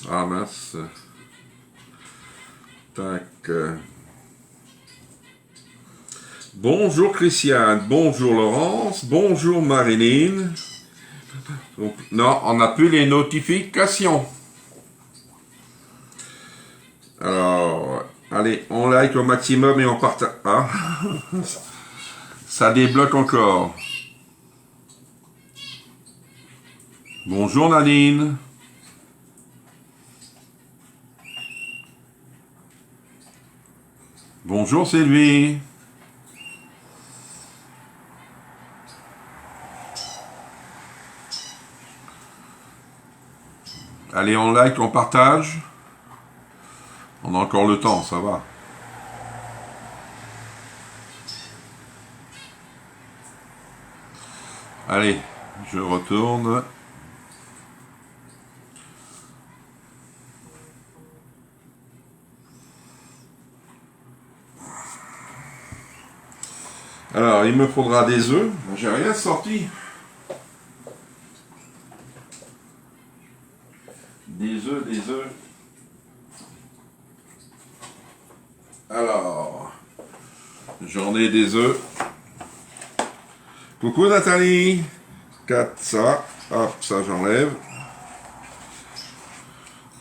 Ah mince. Tac. Bonjour Christiane, bonjour Laurence, bonjour Marilyn. Donc, non, on n'a plus les notifications. Alors, allez, on like au maximum et on partage. Ah, ça débloque encore. Bonjour Nadine. Bonjour Sylvie. Allez, on like, on partage. On a encore le temps, ça va. Allez, je retourne. Alors, il me faudra des œufs. J'ai rien sorti. Des œufs, des œufs. Alors, j'en ai des œufs. Coucou Nathalie. 4, ça. Hop, ça j'enlève.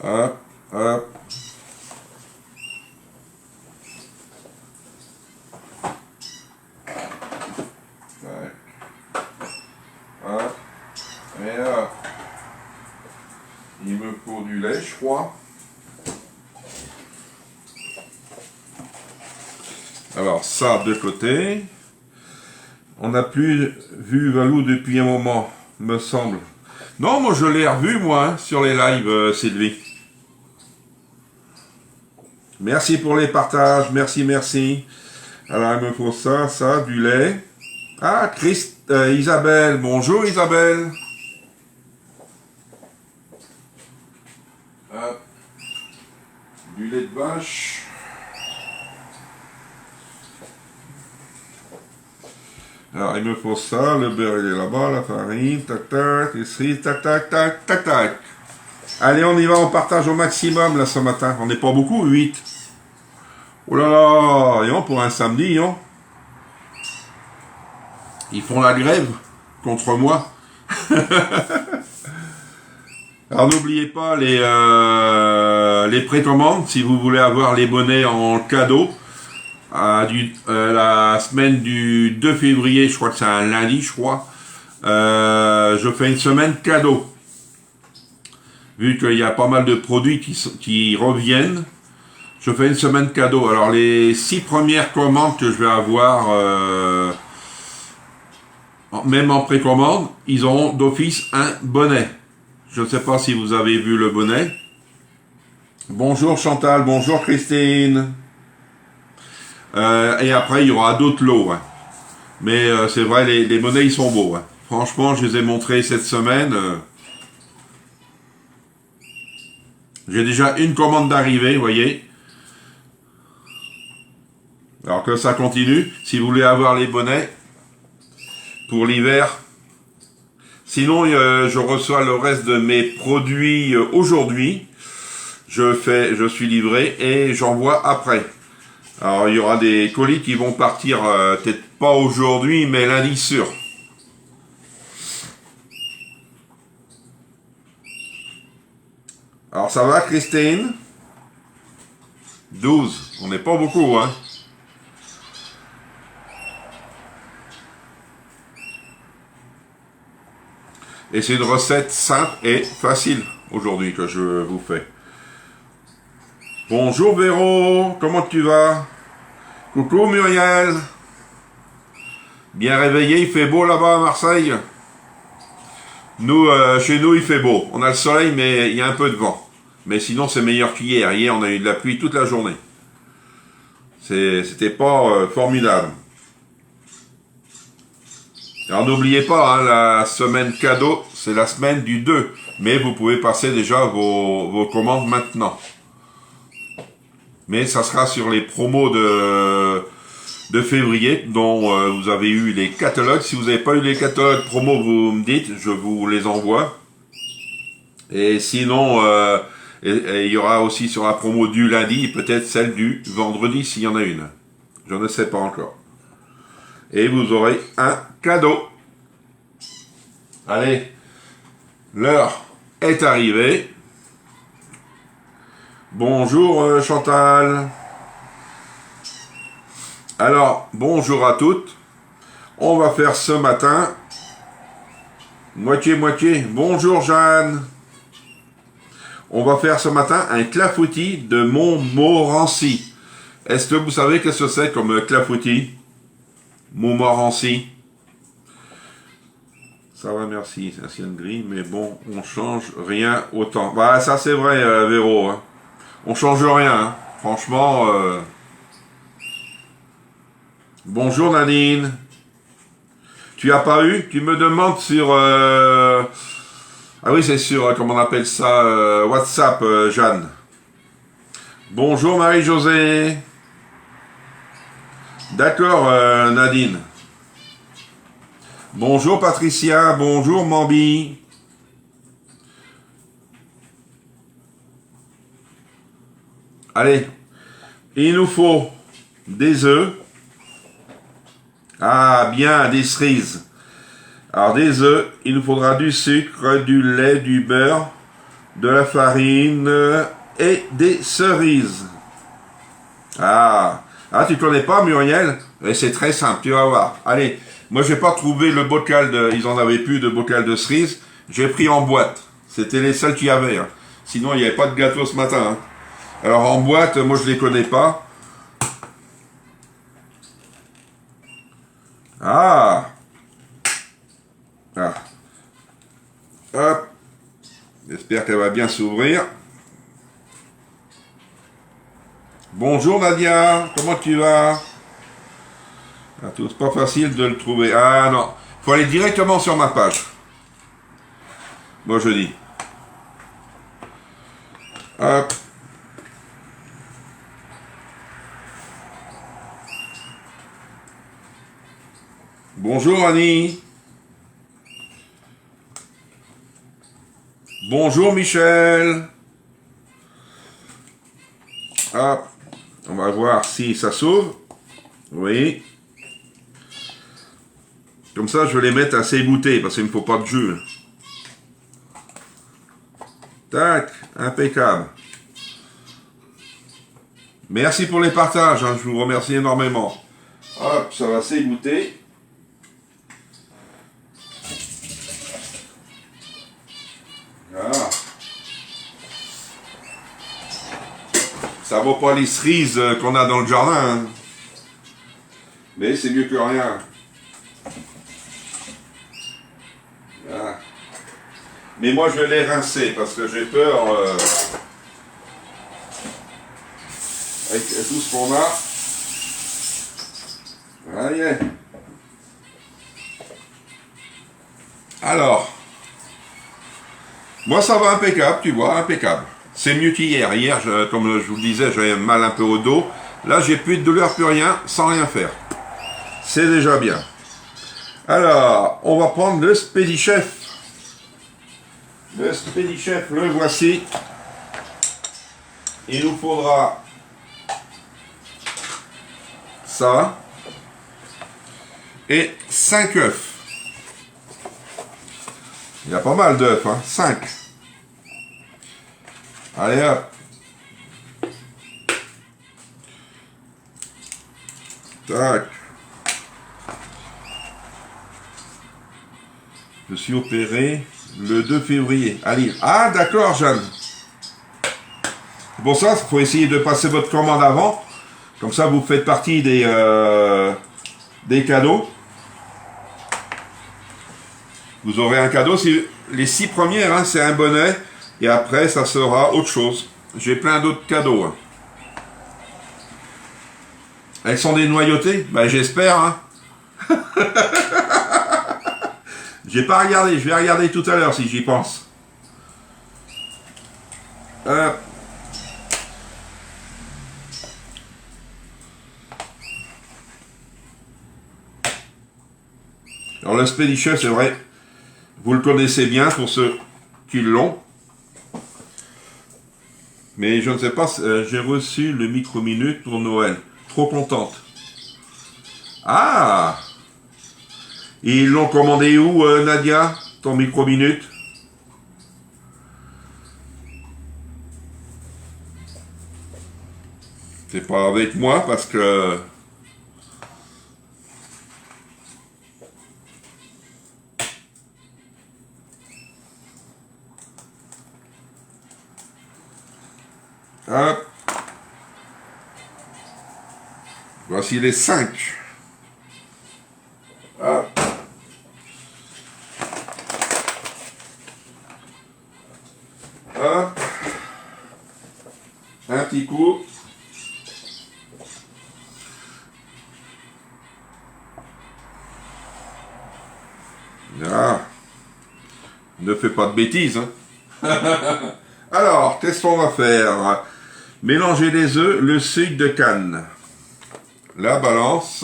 Hop, hop. Hop. Et là, il me faut du lait, je crois. Alors, ça de côté. On n'a plus vu Valou depuis un moment, me semble. Non, moi je l'ai revu, moi, hein, sur les lives, Sylvie. Merci pour les partages, merci, merci. Alors, il me faut ça, ça, du lait. Ah, Isabelle, bonjour Isabelle. Hop. Du lait de vache. Alors, il me faut ça, le beurre il est là-bas, la farine, tac, tac, ici, tac, tac, tac, tac, tac. Allez, on y va, on partage au maximum, là, ce matin. On n'est pas beaucoup, 8. Oh là là, yon, pour un samedi, yon. Ils font la grève contre moi. Alors, n'oubliez pas les précommandes, si vous voulez avoir les bonnets en cadeau. La semaine du 2 février, je crois que c'est un lundi, je crois, je fais une semaine cadeau. Vu qu'il y a pas mal de produits qui reviennent, je fais une semaine cadeau. Alors les 6 premières commandes que je vais avoir, même en précommande, ils auront d'office un bonnet. Je ne sais pas si vous avez vu le bonnet. Bonjour Chantal, bonjour Christine. Et après, il y aura d'autres lots. Hein. Mais c'est vrai, les bonnets, ils sont beaux. Hein. Franchement, je les ai montrés cette semaine. J'ai déjà une commande d'arrivée, vous voyez. Alors que ça continue. Si vous voulez avoir les bonnets pour l'hiver. Sinon, je reçois le reste de mes produits aujourd'hui. Je suis livré et j'envoie après. Alors, il y aura des colis qui vont partir, peut-être pas aujourd'hui, mais lundi sûr. Alors, ça va, Christine? 12. On n'est pas beaucoup, hein? Et c'est une recette simple et facile, aujourd'hui, que je vous fais. Bonjour Véro, comment tu vas? Coucou Muriel. Bien réveillé, il fait beau là-bas à Marseille. Nous, chez nous, il fait beau. On a le soleil, mais il y a un peu de vent. Mais sinon, c'est meilleur qu'hier. Hier, on a eu de la pluie toute la journée. C'était pas formidable. Alors n'oubliez pas, hein, la semaine cadeau, c'est la semaine du 2. Mais vous pouvez passer déjà vos commandes maintenant. Mais ça sera sur les promos de février, dont vous avez eu les catalogues. Si vous n'avez pas eu les catalogues promo, vous me dites, je vous les envoie. Et sinon, il y aura aussi sur la promo du lundi, peut-être celle du vendredi, s'il y en a une. Je ne sais pas encore. Et vous aurez un cadeau. Allez, l'heure est arrivée. Bonjour Chantal. Alors, bonjour à toutes. On va faire ce matin moitié-moitié. Bonjour Jeanne. On va faire ce matin un clafoutis de Montmorency. Est-ce que vous savez qu'est-ce que c'est comme clafoutis? Montmorency. Ça va, merci. C'est un ciel gris, mais bon, on change rien autant. Bah, ça c'est vrai, Véro. Hein. On change rien. Hein. Franchement. Bonjour Nadine. Tu as pas eu? Tu me demandes sur... Ah oui, c'est sur, comment on appelle ça, WhatsApp, Jeanne. Bonjour Marie-Josée. D'accord, Nadine. Bonjour Patricia. Bonjour Mambi. Allez, il nous faut des œufs. Ah, bien, des cerises. Alors, des œufs, il nous faudra du sucre, du lait, du beurre, de la farine et des cerises. Ah, tu connais pas, Muriel? C'est très simple, tu vas voir. Allez, moi, j'ai pas trouvé le bocal de... Ils en avaient plus de bocal de cerises. J'ai pris en boîte. C'était les seuls qu'il y avait. Hein. Sinon, il n'y avait pas de gâteau ce matin. Hein. Alors, en boîte, moi, je les connais pas. Ah. Hop. J'espère qu'elle va bien s'ouvrir. Bonjour Nadia, comment tu vas? Ah, c'est pas facile de le trouver. Ah non, faut aller directement sur ma page. Moi je dis. Hop. Bonjour Annie. Bonjour Michel. Hop. On va voir si ça s'ouvre. Oui. Comme ça, je vais les mettre assez goûtés parce qu'il ne me faut pas de jus. Tac. Impeccable. Merci pour les partages. Hein, je vous remercie énormément. Hop, ça va s'égoutter. Voilà. Ça vaut pas les cerises qu'on a dans le jardin. Hein. Mais c'est mieux que rien. Voilà. Mais moi je vais les rincer parce que j'ai peur avec tout ce qu'on a. Allez. Alors, moi ça va impeccable, tu vois, impeccable. C'est mieux qu'hier. Hier, comme je vous le disais, j'avais mal un peu au dos. Là, j'ai plus de douleur, plus rien, sans rien faire. C'est déjà bien. Alors, on va prendre le Spédichef. Le Spédichef, le voici. Il nous faudra ça et 5 œufs. Il y a pas mal d'œufs, hein, 5. Allez hop. Tac. Je suis opéré le 2 février. Allez. Ah d'accord, Jeanne. Pour ça, il faut essayer de passer votre commande avant. Comme ça, vous faites partie des cadeaux. Vous aurez un cadeau. Les 6 premières, hein, c'est un bonnet. Et après, ça sera autre chose. J'ai plein d'autres cadeaux. Hein. Elles sont des noyautées? Ben, j'espère. Hein. J'ai pas regardé. Je vais regarder tout à l'heure si j'y pense. Alors le Spedition, c'est vrai, vous le connaissez bien pour ceux qui l'ont. Mais je ne sais pas, j'ai reçu le micro-minute pour Noël. Trop contente. Ah! Et ils l'ont commandé où, Nadia, ton micro-minute? C'est pas avec moi parce que... Hop. Voici les 5. Hop. Hop. Un petit coup. Ah. Ne fais pas de bêtises, hein. Alors, qu'est-ce qu'on va faire? Mélanger les œufs, le sucre de canne. La balance.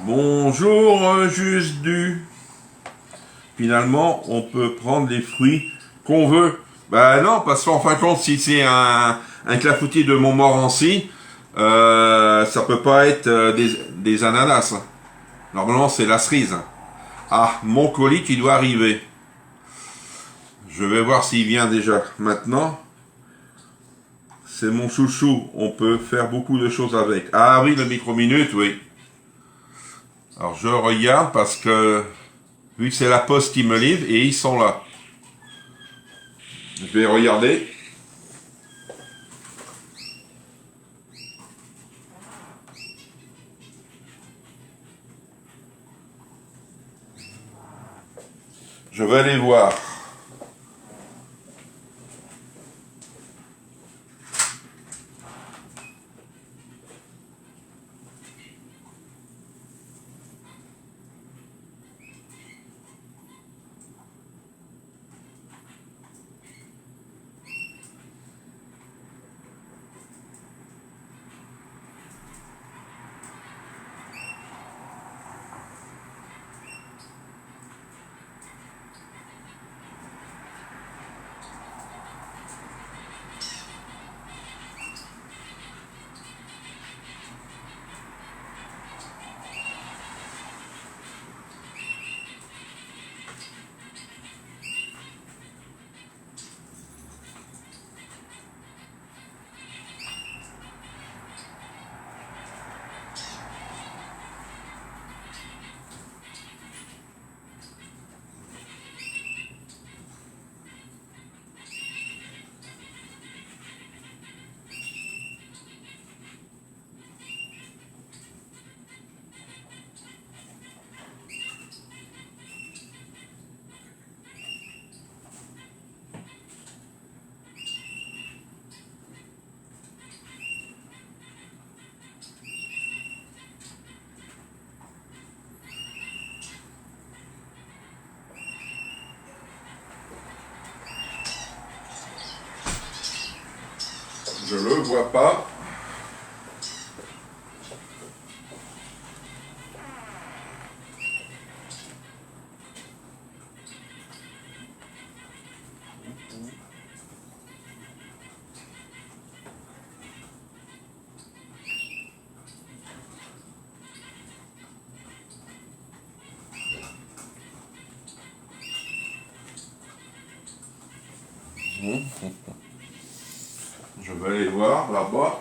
Bonjour, juste du. Finalement, on peut prendre les fruits qu'on veut. Ben non, parce qu'en fin de compte, si c'est un clafoutis de Montmorency, ça peut pas être des ananas. Normalement, c'est la cerise. Ah, mon colis qui doit arriver. Je vais voir s'il vient déjà maintenant. C'est mon chouchou. On peut faire beaucoup de choses avec. Ah oui, le micro-minute, oui. Alors, je regarde parce que, vu que c'est la poste qui me livre, et ils sont là. Je vais regarder. Je vais aller voir. Je le vois pas. Je vais aller voir là-bas.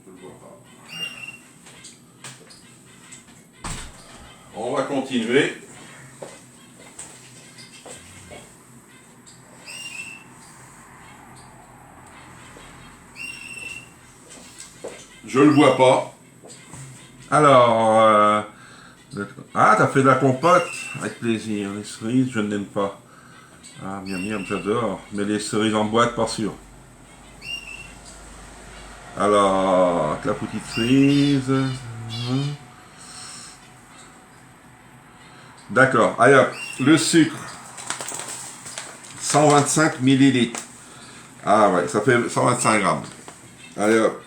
Je le vois pas. On va continuer. Je le vois pas. Alors, ah, t'as fait de la compote? Avec plaisir. Les cerises, je n'aime pas. Ah, bien, bien, j'adore. Mais les cerises en boîte, pas sûr. Alors, la petite cerise. D'accord. Allez hop, le sucre. 125 millilitres. Ah ouais, ça fait 125 grammes. Allez hop.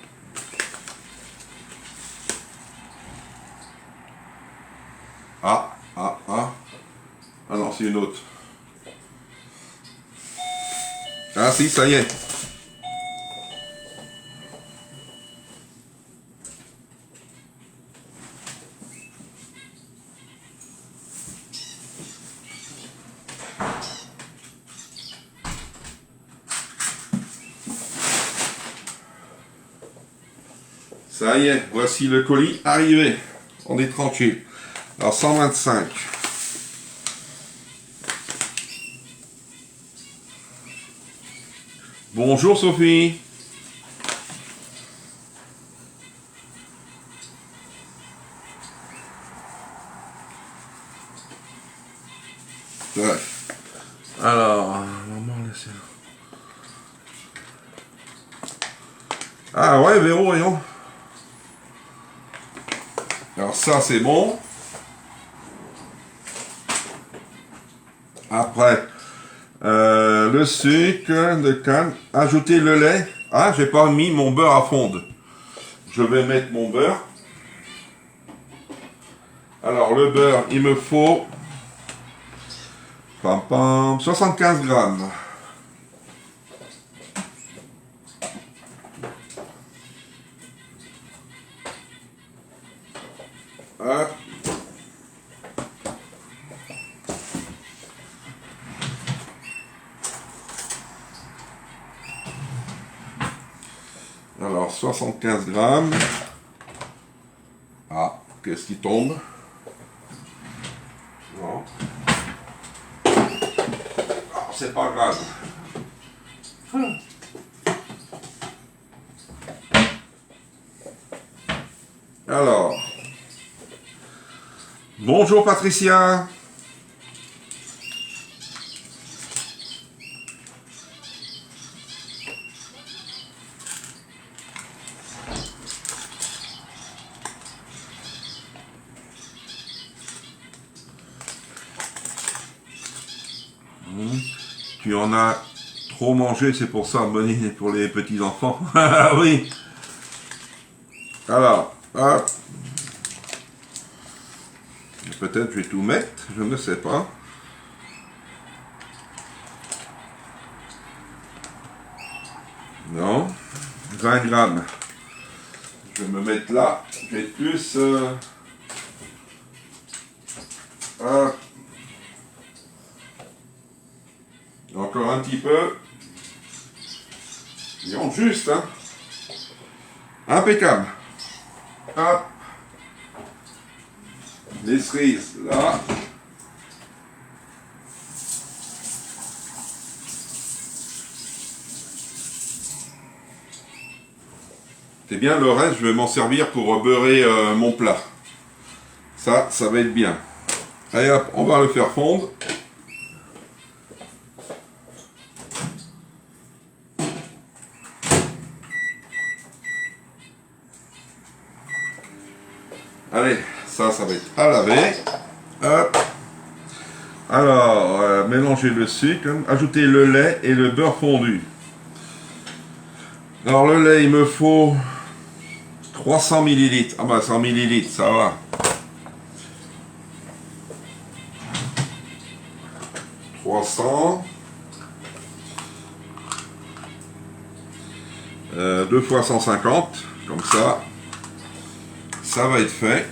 Ah non, c'est une autre. Ah si, ça y est. Ça y est, voici le colis arrivé. On est tranquille. Alors 125. Bonjour Sophie. Ouais. Alors, maman, laissez. Ah ouais, Véro, voyons. Alors ça, c'est bon. Après, le sucre de canne. Ajouter le lait. Ah, j'ai pas mis mon beurre à fondre. Je vais mettre mon beurre. Alors, le beurre, il me faut 75 grammes. Hop. Alors, 75 grammes. Ah, qu'est-ce qui tombe? Non. Ah, c'est pas grave. Alors. Bonjour Patricia. Tu en as trop mangé, c'est pour ça, Bonnie, pour les petits enfants. Ah oui. Alors, hop. Peut-être je vais tout mettre, je ne sais pas. Non. 20 grammes. Je vais me mettre là. Je vais plus... hop. Encore un petit peu. Disons juste, hein. Impeccable. Hop. Les cerises, là. C'est bien, le reste, je vais m'en servir pour beurrer mon plat. Ça va être bien. Allez hop, on va le faire fondre. Allez, ça va être à laver. Hop. Alors, mélanger le sucre, ajouter le lait et le beurre fondu. Alors le lait, il me faut 300 millilitres. Ah bah 100 millilitres, ça va. 300. 2 fois 150, comme ça. Ça va être fait.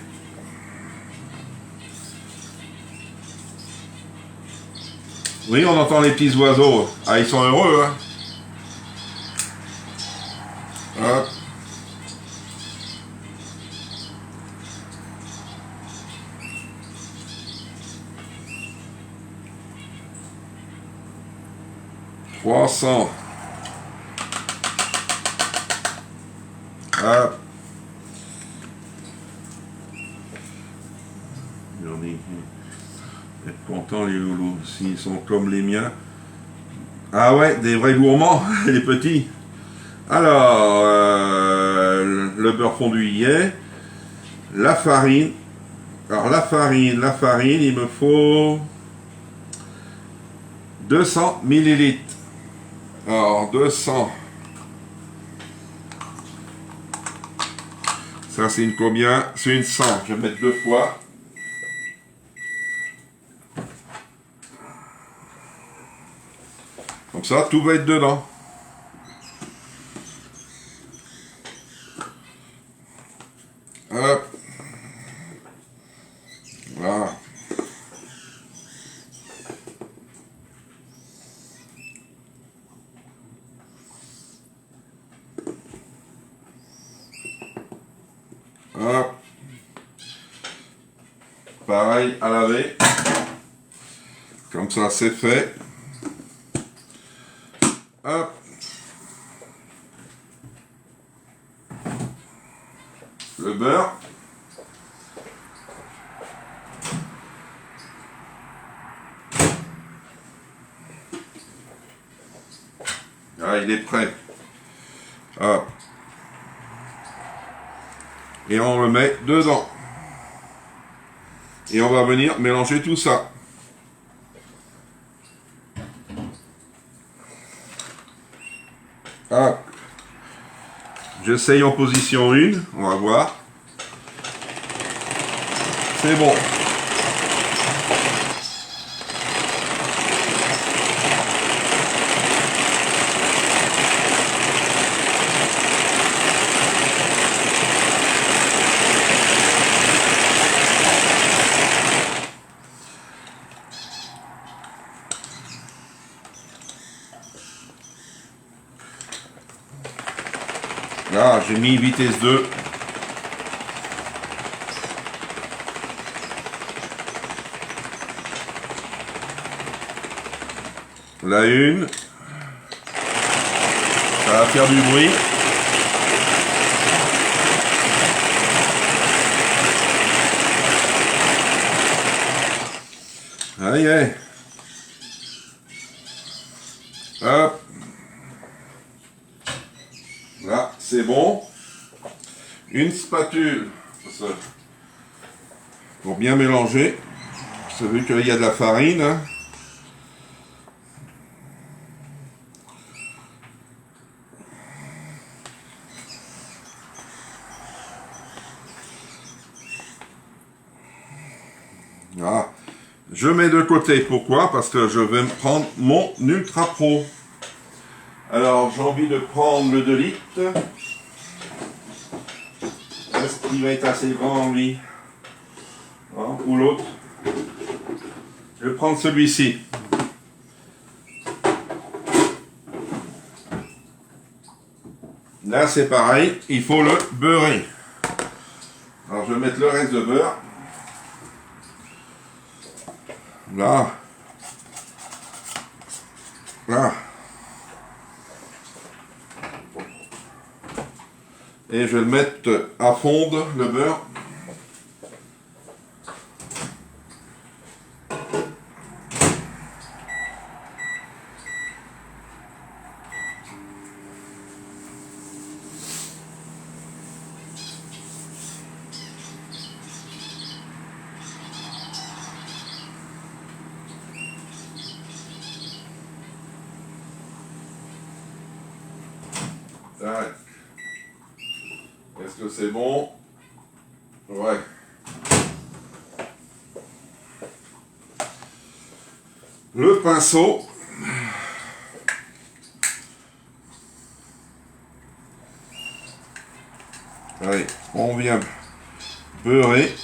Oui, on entend les petits oiseaux. Ah, ils sont heureux, hein. Hop. « 300. Hop. J'en ai... Être content les loulous, s'ils sont comme les miens. Ah ouais, des vrais gourmands, les petits. Alors, le beurre fondu y est. La farine. Alors la farine, il me faut 200 millilitres. Alors 200. Ça c'est une combien? C'est une 100. Je vais mettre 2 fois. Comme ça, tout va être dedans. Hop. Voilà. Hop. Pareil à laver. Comme ça, c'est fait. Hop. Le beurre. Ah, il est prêt. Hop. Et on le met dedans. Et on va venir mélanger tout ça. Hop. J'essaye en position 1, on va voir. C'est bon. Là, j'ai mis vitesse 2. La une. Ça va faire du bruit. Allez. Hop. Là, c'est bon. Une spatule. Pour bien mélanger. Vous savez qu'il y a de la farine. Hein. Voilà. Je mets de côté. Pourquoi? Parce que je vais me prendre mon Ultra Pro. Alors, j'ai envie de prendre le 2 litres. Est-ce qu'il va être assez grand, lui? Hein, ou l'autre? Je vais prendre celui-ci. Là, c'est pareil. Il faut le beurrer. Alors, je vais mettre le reste de beurre. Là. Là. Et je vais le mettre à fondre, le beurre. Tac. Est-ce que c'est bon? Ouais. Le pinceau. Allez, on vient beurrer.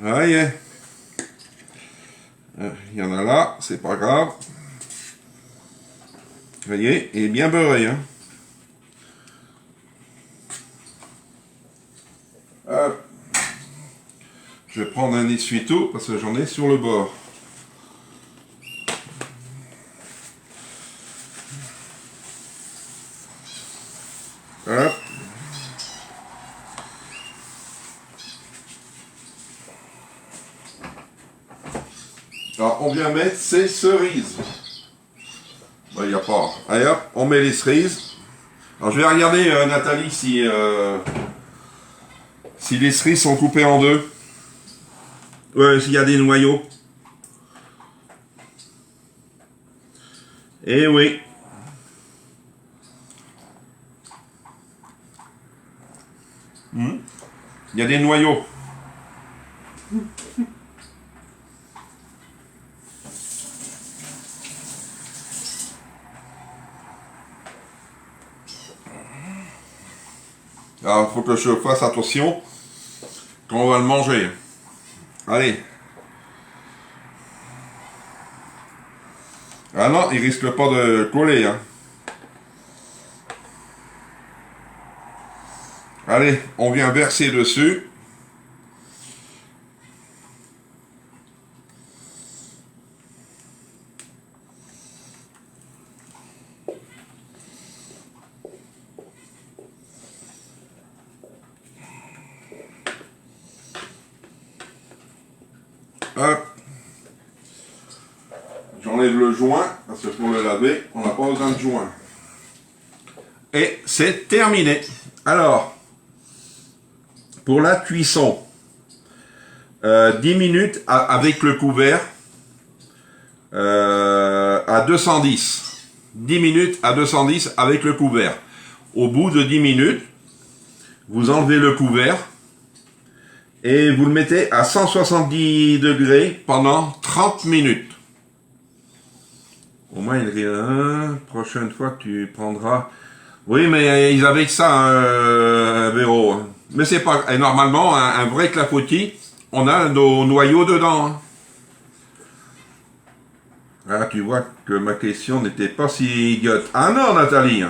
Allez. Il y en a là, c'est pas grave. Vous voyez, il est bien beurré. Hein. Hop. Je vais prendre un essuie-tout parce que j'en ai sur le bord. Alors, on vient mettre ces cerises. Il n'y a pas. Allez hop, on met les cerises. Alors, je vais regarder, Nathalie, si les cerises sont coupées en deux. Ouais, s'il y a des noyaux. Eh oui. Il y a des noyaux. Alors, il faut que je fasse attention quand on va le manger. Allez. Ah non, il risque pas de coller. Hein. Allez, on vient verser dessus. Hop. J'enlève le joint, parce que pour le laver, on n'a pas besoin de joint. Et c'est terminé. Alors, pour la cuisson, 10 minutes avec le couvert à 210. 10 minutes à 210 avec le couvert. Au bout de 10 minutes, vous enlevez le couvert et vous le mettez à 170 degrés pendant 30 minutes. Au moins, il dit, prochaine fois que tu prendras... Oui, mais ils avaient que ça, Véro. Mais c'est pas... Et normalement, un vrai clafoutis, on a nos noyaux dedans. Hein. Ah, tu vois que ma question n'était pas si idiote. Ah non, Nathalie.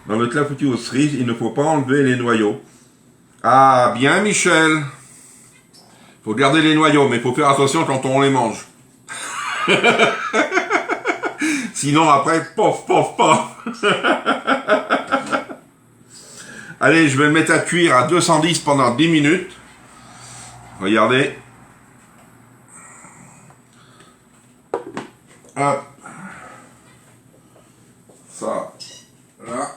Dans le clafoutis aux cerises, il ne faut pas enlever les noyaux. Ah, bien, Michel. Faut garder les noyaux, mais il faut faire attention quand on les mange. Sinon, après, pof, pof, pof. Allez, je vais le mettre à cuire à 210 pendant 10 minutes. Regardez. Hop. Ça, là.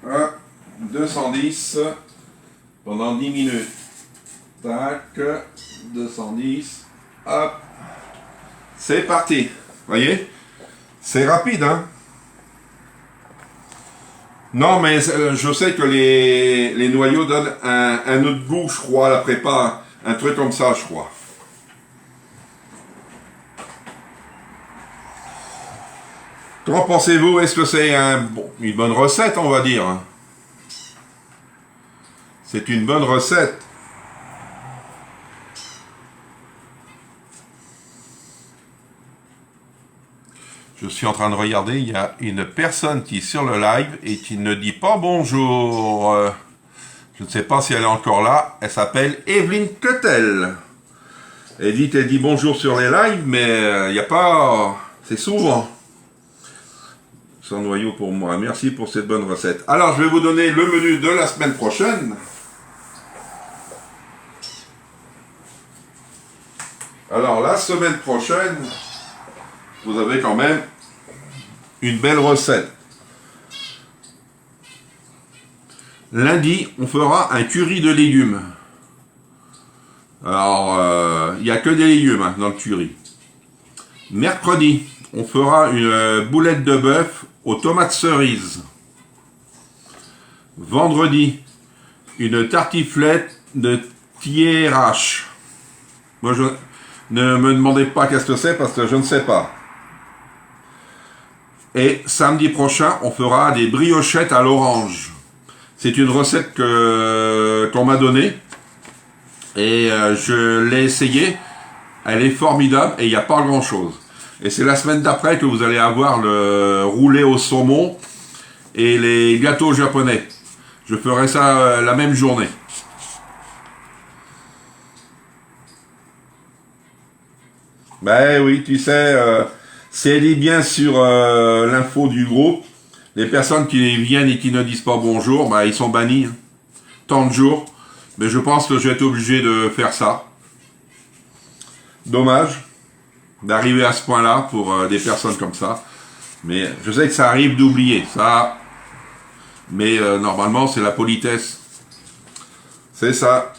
Hop. 210 pendant 10 minutes. Tac. 210. Hop. C'est parti. Voyez? C'est rapide, hein? Non, mais je sais que les noyaux donnent un autre goût, je crois, à la prépa. Un truc comme ça, je crois. Qu'en pensez-vous? Est-ce que c'est une bonne recette, on va dire? C'est une bonne recette. Je suis en train de regarder, il y a une personne qui est sur le live et qui ne dit pas bonjour. Je ne sais pas si elle est encore là. Elle s'appelle Evelyne Cuttel. Elle dit bonjour sur les lives, mais il n'y a pas... C'est souvent. Sans noyau pour moi. Merci pour cette bonne recette. Alors, je vais vous donner le menu de la semaine prochaine. Alors, la semaine prochaine, vous avez quand même une belle recette. Lundi, on fera un curry de légumes. Alors, il n'y a que des légumes hein, dans le curry. Mercredi, on fera une boulette de bœuf aux tomates cerises. Vendredi, une tartiflette de thiérache. Moi, ne me demandez pas qu'est-ce que c'est parce que je ne sais pas. Et samedi prochain, on fera des briochettes à l'orange. C'est une recette qu'on m'a donnée. Et je l'ai essayée. Elle est formidable et il n'y a pas grand-chose. Et c'est la semaine d'après que vous allez avoir le roulé au saumon et les gâteaux japonais. Je ferai ça la même journée. Ben oui, tu sais, Si elle est bien sur l'info du groupe, les personnes qui viennent et qui ne disent pas bonjour, bah, ils sont bannis. Hein. Tant de jours. Mais je pense que je vais être obligé de faire ça. Dommage d'arriver à ce point-là pour des personnes comme ça. Mais je sais que ça arrive d'oublier ça. Mais normalement, c'est la politesse. C'est ça.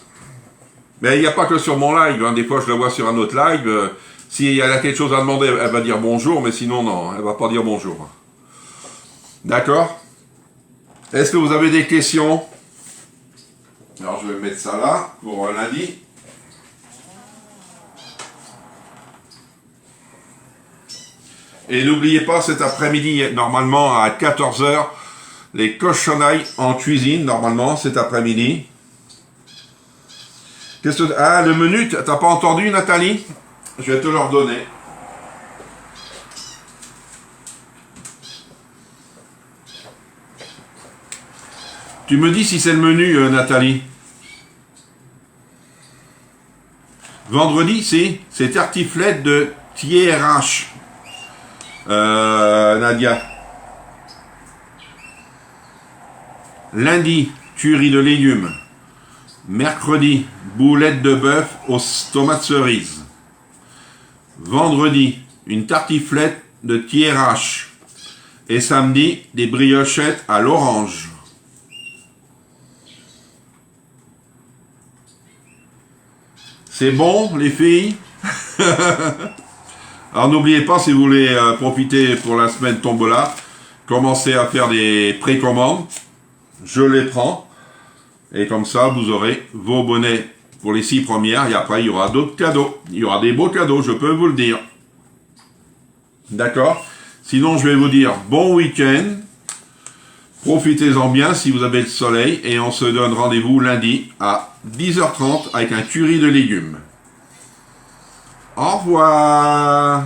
Mais il n'y a pas que sur mon live. Hein. Des fois, je la vois sur un autre live. Si elle a quelque chose à demander, elle va dire bonjour. Mais sinon, non. Elle va pas dire bonjour. D'accord? Est-ce que vous avez des questions? Alors, je vais mettre ça là pour lundi. Et n'oubliez pas, cet après-midi, normalement à 14 h, les cochonnailles en cuisine, normalement, cet après-midi. Ah, le menu, t'as pas entendu, Nathalie? Je vais te le redonner. Tu me dis si c'est le menu, Nathalie. Vendredi, c'est tartiflette de TRH. Nadia. Lundi, tuerie de légumes. Mercredi, boulettes de bœuf aux tomates cerises. Vendredi, une tartiflette de TRH. Et samedi, des briochettes à l'orange. C'est bon, les filles? Alors n'oubliez pas, si vous voulez profiter pour la semaine Tombola, commencez à faire des précommandes. Je les prends. Et comme ça, vous aurez vos bonnets pour les 6 premières. Et après, il y aura d'autres cadeaux. Il y aura des beaux cadeaux, je peux vous le dire. D'accord? Sinon, je vais vous dire bon week-end. Profitez-en bien si vous avez le soleil. Et on se donne rendez-vous lundi à 10 h 30 avec un curry de légumes. Au revoir.